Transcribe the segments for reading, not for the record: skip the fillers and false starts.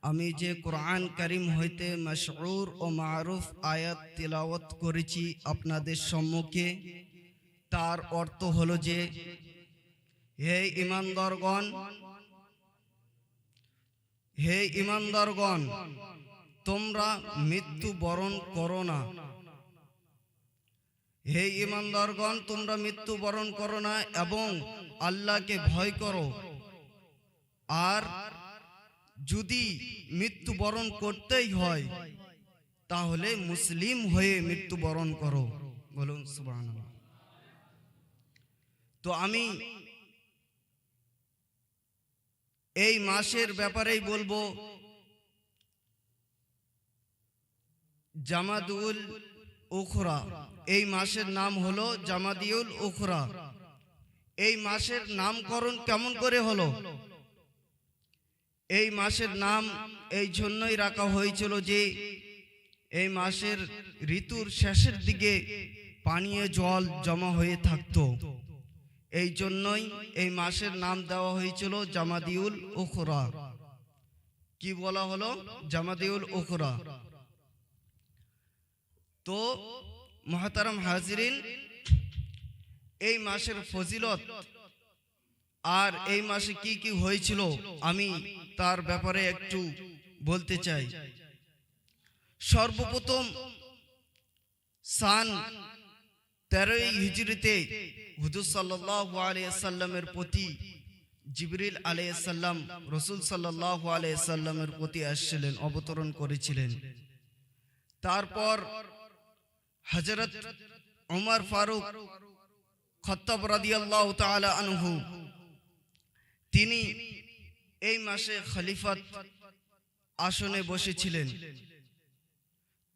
আমি যে কোরআন কারীম হইতে মাশউর ও মারুফ আয়াত তিলাওয়াত করেছি আপনাদের সম্মুখে, তার অর্থ হলো যে, হে ঈমানদারগণ, তোমরা মৃত্যু বরণ করো না। হে ঈমানদারগণ, তোমরা মৃত্যু বরণ করো না এবং আল্লাহকে ভয় করো। আর যদি মৃত্যু বরণ করতেই হয় তাহলে মুসলিম হয়ে মৃত্যু বরণ করো। বলুন সুবহানাল্লাহ। তো আমি এই মাসের ব্যাপারেই বলবো। জামাদুল উখরা, এই মাসের নাম হলো জামাদিউল উখরা। এই মাসের নামকরণ কেমন করে হলো? এই মাসের নাম এই জন্যই রাখা হয়েছিল যে এই মাসের ঋতুর শেষের দিকে পানীয় জল জমা হয়ে থাকতো। এই জন্যই এই মাসের নাম দেওয়া হয়েছিল জামাদিউল উখরা। কি বলা হলো? জামাদিউল উখরা। তো মুহতারাম হাজিরিন, এই মাসের ফজিলত আর এই মাসে কি কি হয়েছিল আমি তার ব্যাপারে একটু বলতে চাই। সর্বপ্রথম সান 13 হিজরিতে হুজুর সাল্লাল্লাহু আলাইহি সাল্লামের প্রতি জিবরিল আলাইহিস সালাম রাসূল সাল্লাল্লাহু আলাইহি সাল্লামের প্রতি আসছিলেন, অবতরণ করেছিলেন। তারপর হযরত ওমর ফারুক খাত্তাব রাদিয়াল্লাহু তাআলা আনহু, তিনি এই মাসে খলিফাত আসনে বসেছিলেন।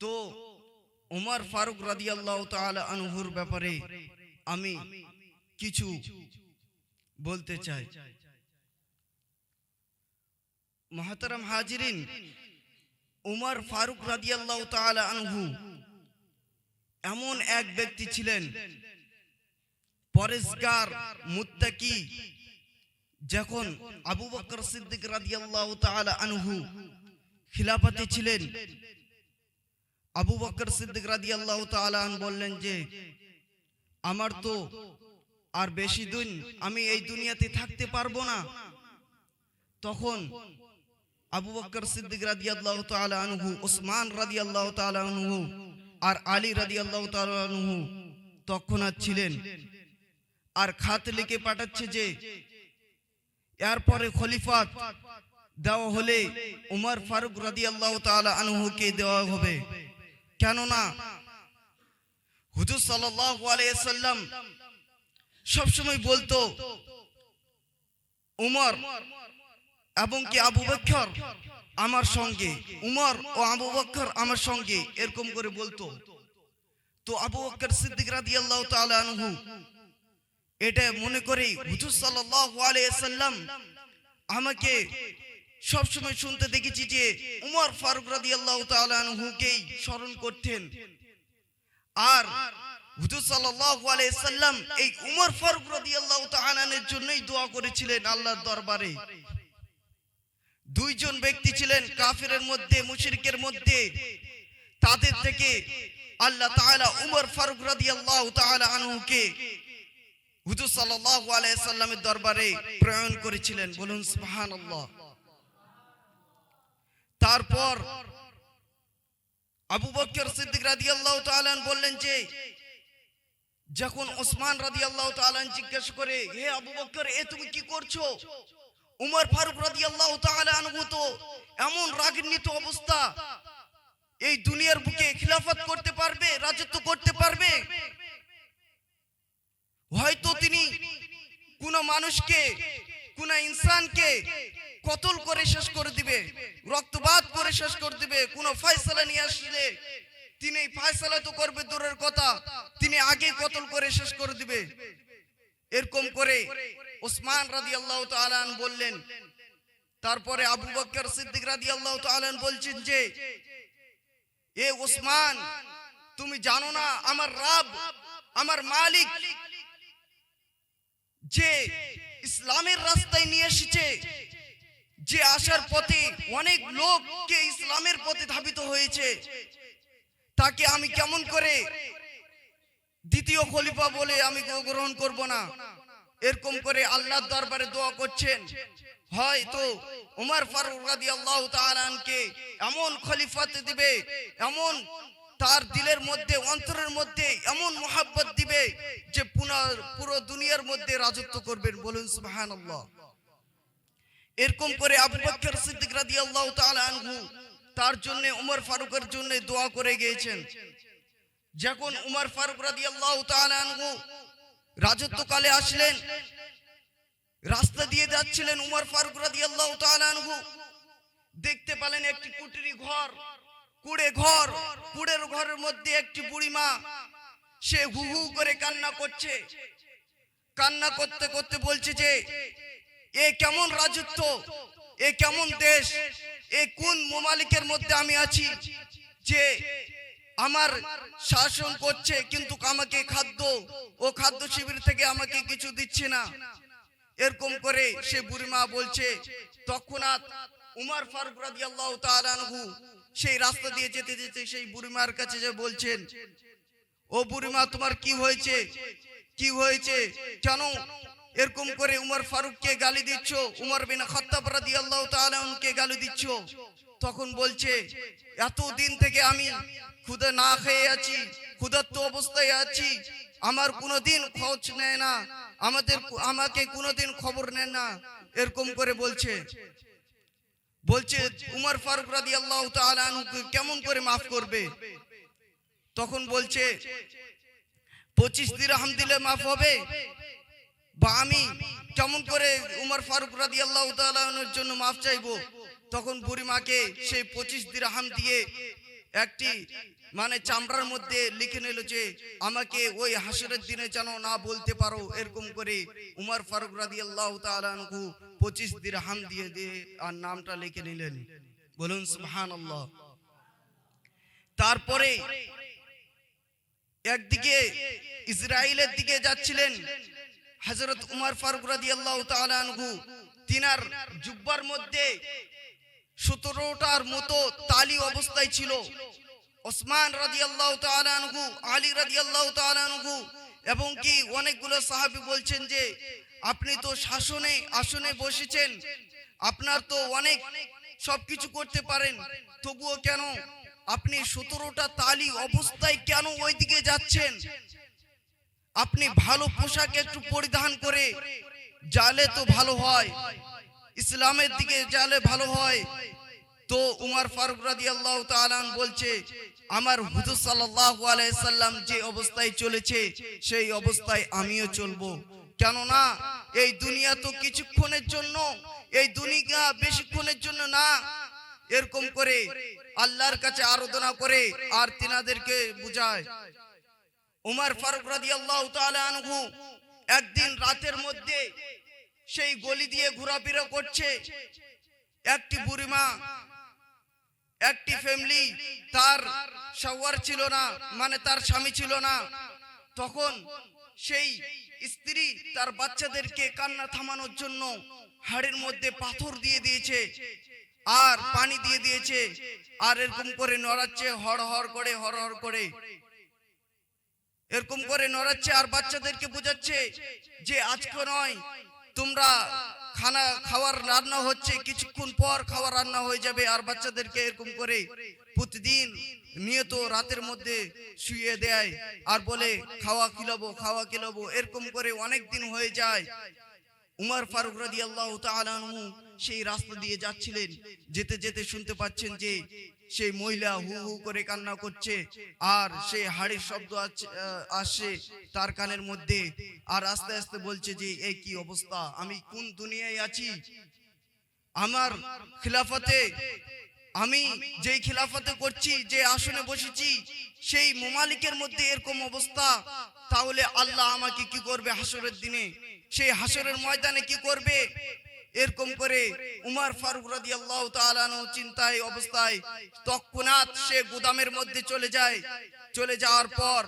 তো ওমর ফারুক রাদিয়াল্লাহু তাআলা আনহুর ব্যাপারে আমি কিছু বলতে চাই। মুহতারাম হাজিরিন, ওমর ফারুক রাদিয়াল্লাহু তাআলা আনহু এমন এক ব্যক্তি ছিলেন, পরেজগার, মুত্তাকি। যখন আবু বকর সিদ্দিক রাদিয়াল্লাহু তাআলা আনহু খিলাফতে ছিলেন, আবু বকর সিদ্দিক রাদিয়াল্লাহু তাআলা আনহু বললেন যে আমার তো আর বেশি দিন আমি এই দুনিয়াতে থাকতে পারবো না। তখন আবু বকর সিদ্দিক রাদিয়াল্লাহু তাআলা আনহু, উসমান রাদিয়াল্লাহু তাআলা আনহু আর আলী রাদিয়াল্লাহু তাআলা আনহু তৎক্ষণাৎ ছিলেন। আর খাত লিখে পাঠাচ্ছে যে এরপরে খলিফাত দেওয়া হলে উমর ফারুক রাদিয়াল্লাহু তাআলা আনহুকে দেওয়া হবে। কেননা হুজুর সাল্লাল্লাহু আলাইহি সাল্লাম সবসময় বলতো উমর এবং কি আবু বকর আমার সঙ্গে, উমর ও আবু বকর আমার সঙ্গে, এরকম করে বলতো। তো আবু বকর সিদ্দিক রাদিয়াল্লাহু তাআলা আনহু এটা মনে করে হুজুর সাল্লাল্লাহু আলাইহি সাল্লাম আমাকে সবসময় শুনতে দেখেছি যে উমর ফারুক রাদিয়াল্লাহু তাআলা আনহুকেই স্মরণ করতেন। আর হুজুর সাল্লাল্লাহু আলাইহি সাল্লাম এই উমর ফারুক রাদিয়াল্লাহু তাআলা আনহুর জন্যই দোয়া করেছিলেন আল্লাহর দরবারে। দুইজন ব্যক্তি ছিলেন কাফিরের মধ্যে, মুশরিকের মধ্যে, তাদের থেকে আল্লাহ তাআলা উমর ফারুক রাদিয়াল্লাহু তাআলা আনহুকে হুজুর সাল্লাল্লাহু আলাইহি সাল্লামের দরবারে প্রেরণ করেছিলেন। বলুন সুবহানাল্লাহ। তারপর আবু বকর সিদ্দিক রাদিয়াল্লাহু তাআলা আনহু বললেন যে যখন ওসমান রাদিয়াল্লাহু তাআলা আনহু জিজ্ঞেস করে, হে আবু বকর, এ তুমি কি করছো? উমর ফারুক রাদিয়াল্লাহু তাআলা আনহু তো এমন রাগান্বিত অবস্থা, এই দুনিয়ার বুকে খিলাফত করতে পারবে, রাজত্ব করতে পারবে। হয়তো তিনি কোন মানুষকে, কোন ইনসানকে কতল করে শেষ করে দিবে, রক্তপাত করে শেষ করে দিবে। কোন ফয়সালা নিয়ে আসলে তিনি ফয়সালা তো করবে দূরের কথা, তিনি আগে কতল করে শেষ করে দিবে। এরকম করে ওসমান রাদিয়াল্লাহু তাআলা আনহু বললেন। তারপরে আবু বকর সিদ্দিক রাদিয়াল্লাহু তাআলা আনহু বলছেন যে এ ওসমান, তুমি জানো না আমার রব, আমার মালিক যে ইসলামের রাস্তায় নিয়ে এসেছে, যে আসার পথে অনেক লোককে ইসলামের পথে ধাবিত হয়েছে, তাকে আমি কেমন করে দ্বিতীয় খলিফা বলে আমি গ্রহণ করব না? এরকম করে আল্লাহর দরবারে দোয়া করছেন। হয়তো উমর ফারুক রাদিয়াল্লাহু তাআলা আনকে এমন খলিফাতে দিবে, এমন তার দিলের মধ্যে, অন্তরের মধ্যে এমন মোহাব্বত দিবে যে পুরো দুনিয়ার মধ্যে রাজত্ব করবেন। বলুন সুবহানাল্লাহ। এরকম করে আবু বকর সিদ্দিক রাদিয়াল্লাহু তাআলা আনহু তার জন্য উমর ফারুকের জন্য দোয়া করে গিয়েছেন। যখন উমর ফারুক রাদিয়াল্লাহু তাআলা আনহু রাজত্বকালে আসলেন, রাস্তা দিয়ে যাচ্ছিলেন, উমর ফারুক রাদিয়াল্লাহু তাআলা আনহু দেখতে পেলেন একটি কুটিরি ঘর, কুড়ের ঘরের মধ্যে একটি বুড়ি মা, সে হু হু করে কান্না করছে। কান্না করতে করতে বলছে যে এ কেমন রাজত্ব, এ কেমন দেশ, এ কোন মালিকের মধ্যে আমি আছি যে আমার শাসন করছে কিন্তু আমাকে খাদ্য শিবির থেকে আমাকে কিছু দিচ্ছে না। এরকম করে সে বুড়িমা বলছে। তৎক্ষণাৎ উমর ফারুক রাদিয়াল্লাহু তাআলা আনহু সেই রাস্তা দিয়ে যেতে যেতে সেই বুড়িমার কাছে যে বলছেন, ও বুড়িমা, তোমার কি হয়েছে? কি হয়েছে? কেন এরকম করে উমর ফারুককে গালি দিচ্ছ, উমর বিন খাত্তাব রাদিয়াল্লাহু তাআলা আনহুকে গালি দিচ্ছ? তখন বলছে, এতদিন থেকে আমি ক্ষুধা না খেয়ে আছি, ক্ষুধার্ত অবস্থায় আছি, আমার কোনোদিন খোঁজ নেয় না, আমাকে কোনোদিন খবর নেয় না। এরকম করে বলছে উমর ফারুক রাদিয়াল্লাহু তাআলা আনহুকে কেমন করে মাফ করবে? তখন বলছে 25 দিরহাম দিলে মাফ হবে? বা আমি কেমন করে উমর ফারুক রাদিয়াল্লাহু তাআলা আনহুর জন্য মাফ চাইবো? তখন বুড়িমাকে সেই 25 দিরহাম দিয়ে একটি চামড়ার মধ্যে লিখে নিল যে আমাকে ওই হাসরের দিনে যেন না বলতে পারো। এরকম করে উমর ফারুক রাদিয়াল্লাহু তাআলা আনহু 25 দিরহাম দিয়ে আর নামটা লিখে নিলেন। বলুন সুবহানাল্লাহ। তারপরে একদিকে ইসরায়েলের দিকে যাচ্ছিলেন হযরত উমর ফারুক রাদিয়াল্লাহু তাআলা আনহু, তিনার জুব্বার মধ্যে 17টার মতো তালি অবস্থায় ছিল। ওসমান রাদিয়াল্লাহু তাআলা আনহু, আলী রাদিয়াল্লাহু তাআলা আনহু এবং কি অনেকগুলো সাহাবী বলছেন যে আপনি তো আসনে বসেছেন, আপনার তো অনেক সবকিছু করতে পারেন, তবুও কেন আপনি 17টা তালি অবস্থায় কেন ওইদিকে যাচ্ছেন? আপনি ভালো পোশাক একটু পরিধান করে জালে তো ভালো হয়, ইসলামের দিকে জালে ভালো হয়। তো উমর ফারুক রাদিয়াল্লাহু তাআলা বলছে, আমার হুজুর সাল্লাল্লাহু আলাইহি সাল্লাম যে অবস্থায় চলেছে সেই অবস্থায় আমিও চলবো। কেননা এই দুনিয়া তো কিছুক্ষণের জন্য, এই দুনিয়া বেশিক্ষণের জন্য না। এরকম করে আল্লাহর কাছে আরাধনা করে আর তিনাদেরকে বুঝায়। উমর ফারুক রাদিয়াল্লাহু তাআলা আনহু একদিন রাতের মধ্যে সেই গলি দিয়ে ঘোরাফেরা করছে। একটি বুড়িমা, একটি ফ্যামিলি, তার শাওয়ার ছিল না, তার স্বামী ছিল না। তখন সেই স্ত্রী তার বাচ্চাদেরকে কান্না থামানোর জন্য হাড়ের মধ্যে পাথর দিয়ে দিয়েছে আর পানি দিয়ে দিয়েছে, আর এরকম করে নড়াচ্ছে, হড়হড় করে এরকম করে নড়াচ্ছে আর বাচ্চাদেরকে বোঝাচ্ছে যে আজকে নয়, তোমরা খাওয়ার রান্না হচ্ছে, কিছুক্ষণ পর খাওয়ার রান্না হয়ে যাবে। আর বাচ্চাদেরকে এরকম করে প্রতিদিন নিয়ত রাতের মধ্যে শুয়ে দেয় আর বলে খাওয়া খিলাবো। এরকম করে অনেক দিন হয়ে যায়। উমর ফারুক রাদিয়াল্লাহু তাআলা আনহু সেই রাস্তা দিয়ে যাচ্ছিলেন, যেতে যেতে শুনতে পাচ্ছেন যে সেই মহিলা হু হু করে কান্না করছে আর সেই হাড়ির শব্দ আসছে তার কানের মধ্যে। আর আস্তে আস্তে বলছে যে এই কি অবস্থা, আমি কোন দুনিয়ায় আছি? আমার খিলাফতে, আমি যেই খিলাফতে করছি, যে আসনে বসেছি, সেই মালিকের মধ্যে এরকম অবস্থা, তাহলে আল্লাহ আমাকে কি করবে হাসরের দিনে? সেই হাসরের ময়দানে কি করবে? এরকম করে উমর ফারুক রাদিয়াল্লাহু তাআলা আনহু চিন্তায় অবস্থায় তৎক্ষণাৎ সে গোদামের মধ্যে চলে যাওয়ার পর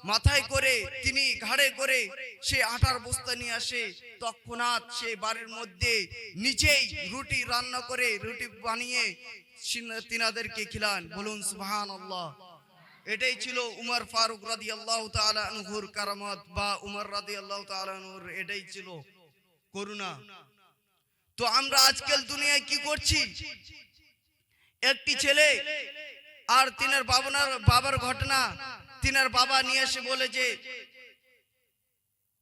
মাথায় করে তিনি ঘাড়ে করে সে আটার বস্তা নিয়ে আসে। তৎক্ষণাৎ সে বাড়ির মধ্যে নিজেই রুটি রান্না করে রুটি বানিয়ে তিনাদেরকে খিলান। বলুন সুবহানাল্লাহ। এটাই ছিল উমর ফারুক রাদিয়াল্লাহু তাআলা আনহুর কারামত, বা উমর রাদিয়াল্লাহু তাআলা আনহুর এটাই ছিল করুণা। তো আমরা আজকাল দুনিয়ায় কি করছি, একটি ছেলে আর তিনার বাবার ঘটনা, তিনার বাবা নিয়ে এসে বলে যে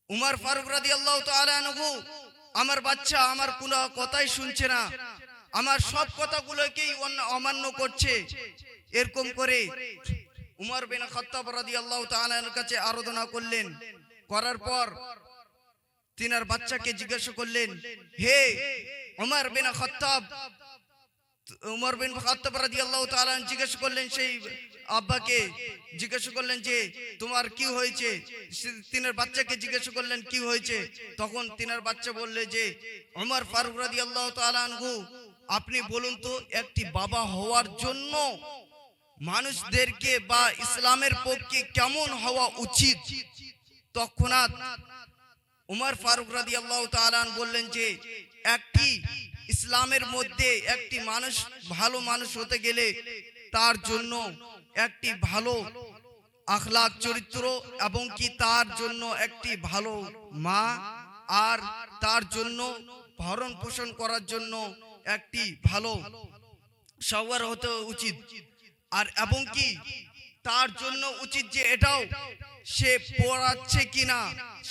উমর ফারুক রাদিয়াল্লাহু তাআলা আনহু আমার বাচ্চা আমার কোনো কথাই শুনছে না, আমার সব কথাগুলোকেই অমান্য করছে। এরকম করে উমর বিন খাত্তাব রাদিয়াল্লাহু তাআলা এর কাছে আরাধনা করলেন। করার পর তিনার বাচ্চাকে জিজ্ঞাসা করলেন, হে উমর বিন খাত্তাব রাদিয়াল্লাহু তাআলা জিজ্ঞাসা করলেন, সেই আব্বাকে জিজ্ঞাসা করলেন যে তোমার কি হয়েছে। তিনার বাচ্চাকে জিজ্ঞাসা করলেন কি হয়েছে। তখন তিনার বাচ্চা বললে যে উমর ফারুক রাদিয়াল্লাহু তাআলা আনহু আপনি বলুন তো, একটি বাবা হওয়ার জন্য মানুষদেরকে বা ইসলামের পক্ষে কেমন হওয়া উচিত। তৎক্ষণাৎ উমর ফারুক রাদিয়াল্লাহু তাআলা বললেন যে একটি ইসলামের মধ্যে একটি মানুষ ভালো মানুষ হতে গেলে তার জন্য একটি ভালো আখলাক চরিত্র, এবং কি তার জন্য একটি ভালো মা, আর তার জন্য ভরণ পোষণ করার জন্য একটি ভালো সওয়ার হতে উচিত। আর এবং কি তার জন্য উচিত যে এটাও সে পড়াচ্ছে কিনা,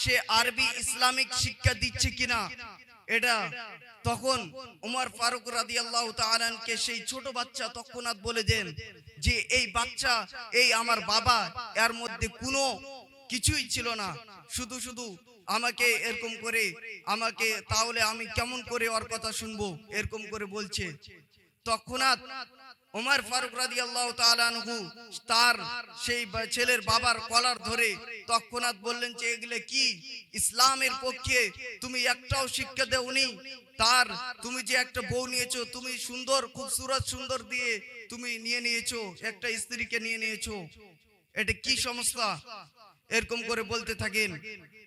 সে আরবি ইসলামিক শিক্ষা দিচ্ছে কিনা এটা। তখন উমর ফারুক রাদিয়াল্লাহু তাআলা কে সেই ছোট বাচ্চা তৎক্ষণাৎ বলে দেন যে এই বাচ্চা, এই আমার বাবা, এর মধ্যে কোনো কিছুই ছিল না, শুধু শুধু আমাকে এরকম করে আমাকে, তাহলে আমি কেমন করে ওর কথা শুনবো, এরকম করে বলছে। তৎক্ষণাৎ উমর ফারুক রাদিয়াল্লাহু তাআলা আনহু তার সেই ছেলের বাবার কলার ধরে তৎক্ষণাৎ বললেন যে এগুলো কি, ইসলামের পক্ষে তুমি একটাও শিক্ষা দেওনি। তার তুমি যে একটা বউ নিয়েছো, তুমি সুন্দর খুবসুরত সুন্দর দিয়ে তুমি নিয়েছো, একটা স্ত্রীকে নিয়েছো, এটা কি সমস্যা, এরকম করে বলতে থাকেন।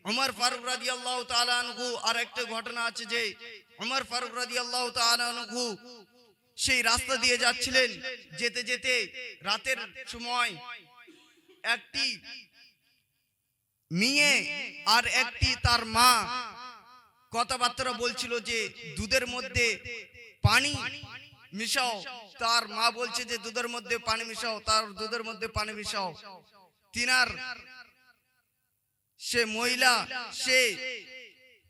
উমর ফারুক রাদিয়াল্লাহু তাআলা আনহু আর একটা ঘটনা আছে যে উমর ফারুক রাদিয়াল্লাহু তাআলা আনহু সেই রাস্তা দিয়ে যাচ্ছিলেন, যেতে যেতে রাতের সময় একটি মেয়ে আর একটি তার মা কথাবার্তা বলছিল যে দুধের মধ্যে পানি মিশাও। তার মা বলছে যে দুধের মধ্যে পানি মিশাও, তার দুধের মধ্যে পানি মিশাও। তিনার সে মহিলা, সে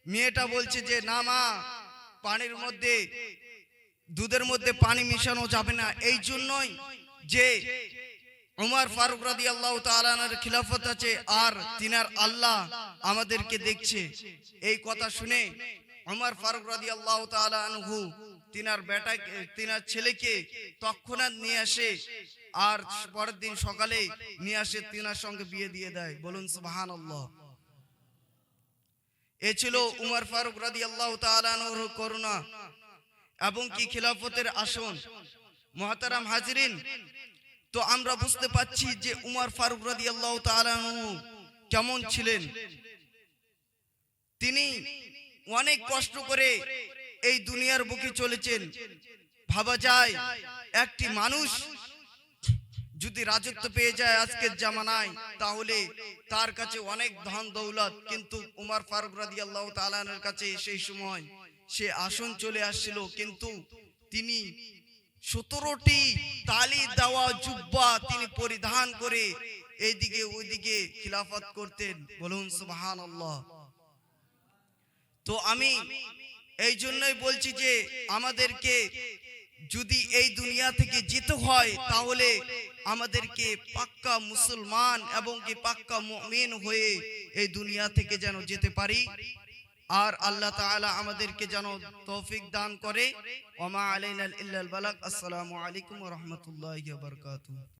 মেয়েটা বলছে যে না মা, পানির মধ্যে দুধের মধ্যে পানি মিশানো যাবে না। এই জন্যই যে উমর ফারুক রাদিয়াল্লাহু তাআলা এর খিলাফত আছে, আর তিনার আল্লাহ আমাদেরকে দেখছে। এই কথা শুনে উমর ফারুক রাদিয়াল্লাহু তাআলা আনহু তিনার বেটাকে, তিনার ছেলেকে তৎক্ষণাৎ নিয়ে আসে, আর পরের দিন সকালে নিয়ে আসে তিনার সঙ্গে বিয়ে দিয়ে দেয়। বলুন সুবহানাল্লাহ। এ ছিল উমর ফারুক রাদিয়াল্লাহু তাআলা আনহুর করুণা এবং কি খিলাফতের আসন। মুহতারাম হাজিরিন, তো আমরা বুঝতে পাচ্ছি যে উমর ফারুক রাদিয়াল্লাহু তাআলা আনহু কেমন ছিলেন। তিনি অনেক কষ্ট করে এই দুনিয়ার বুকে চলেছেন। ভাবা যায় একটি মানুষ যদি রাজত্ব পেয়ে যায় আজকের জামানায়, তাহলে তার কাছে অনেক ধন দৌলত, কিন্তু উমর ফারুক রাদিয়াল্লাহু তাআলা এর কাছে সেই সময় সে আসন চলে আসছিল, কিন্তু তিনি 17টি তালি দেওয়া জুব্বা তিনি পরিধান করে এইদিকে ওইদিকে খিলাফত করতেন। বলুন সুবহানাল্লাহ। তো আমি এই জন্যই বলছি যে আমাদেরকে যদি এই দুনিয়া থেকে যেতে হয়, তাহলে আমাদেরকে পাক্কা মুসলমান এবং কি পাক্কা মুমিন হয়ে এই দুনিয়া থেকে যেন যেতে পারি। আর আল্লাহ তাআলা আমাদেরকে যেন তৌফিক দান করে। ওয়া মা আলাইনা ইল্লাল বালাগ। আসসালামু আলাইকুম ওয়া রাহমাতুল্লাহি ওয়া বারাকাতুহু।